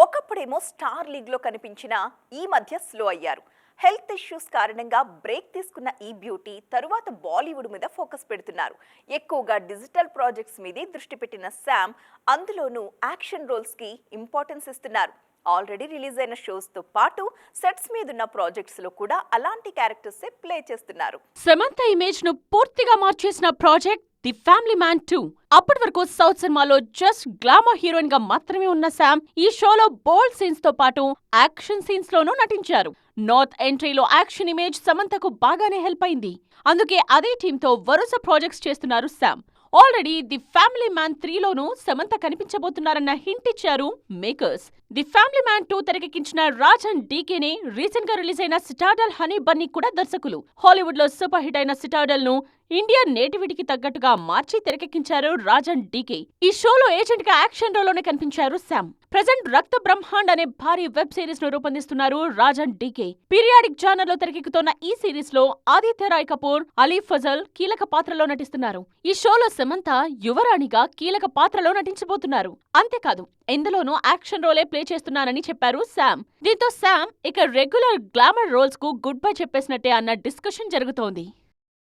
ఒకప్పుడేమో star లీగ్లో కనిపించిన ఈ మధ్య స్లో అయ్యారు. హెల్త్ ఇష్యూస్ కారణంగా బ్రేక్ తీసుకున్న ఈ బ్యూటీ తరువాత బాలీవుడ్ మీద ఫోకస్ పెడుతున్నారు. ఎక్కువగా డిజిటల్ ప్రాజెక్ట్స్ మీదే దృష్టి పెట్టిన శామ్ అందులోనూ యాక్షన్ రోల్స్ కి ఇంపార్టెన్స్ ఇస్తున్నారు. ఆల్రెడీ రిలీజ్ అయిన షోస్ తో పాటు సెట్స్ మీదున్న ప్రాజెక్ట్స్ లో కూడా అలాంటి క్యారెక్టర్స్ ప్లే చేస్తున్నారు. సమంత ఇమేజ్ ను పూర్తిగా మార్చేసిన ప్రాజెక్ట్ ది ఫ్యామిలీ మ్యాన్ 2. అప్పటి వరకు సౌత్ సినిమాలో జస్ట్ గ్లామర్ హీరోయిన్ గా మాత్రమే ఉన్న శామ్ ఈ షోలో బోల్డ్ సీన్స్ తో పాటు యాక్షన్ సీన్స్ లోనూ నటించారు. నార్త్ ఎంట్రీలో యాక్షన్ ఇమేజ్ సమంతకు బాగానే హెల్ప్ అయింది. అందుకే అదే టీంతో వరుస ప్రాజెక్ట్స్ చేస్తున్నారు Sam. Already the family man 3లోనూ సమంత కనిపించబోతున్నారన్న హింట్ ఇచ్చారు మేకర్స్. ది ఫ్యామిలీ మ్యాన్ 2 తెరకెక్కించిన రాజన్ డీకేనే రీసెంట్ గా రిలీజ్ అయిన సిటాడల్ హనీ బన్నీ కూడా దర్శకులు. హాలీవుడ్ లో సూపర్ హిట్ అయిన సిటాడల్ ను ఇండియన్ నేటివిటీకి తగ్గట్టుగా మార్చి తెరకెక్కించారు రాజన్ డీకే. ఈ షోలో ఏజెంట్ గా యాక్షన్ రోల్లోనే కనిపించారు శామ్. ప్రెజెంట్ రక్త బ్రహ్మాండ్ అనే భారీ వెబ్ సిరీస్ ను రూపొందిస్తున్నారు రాజన్ డీకే. పీరియాడిక్ జానర్ లో తెరకెక్కుతున్న ఈ సిరీస్ లో ఆదిత్య రాయ్ కపూర్, అలీ ఫజల్ కీలక పాత్రలో నటిస్తున్నారు. ఈ షోలో సమంత యువరాణిగా కీలక పాత్రలో నటించబోతున్నారు. అంతేకాదు ఇందులోనూ యాక్షన్ రోలే ప్లే చేస్తున్నానని చెప్పారు శామ్. దీంతో శామ్ ఇక రెగ్యులర్ గ్లామర్ రోల్స్ కు గుడ్ బై చెప్పేసినట్టే అన్న డిస్కషన్ జరుగుతోంది.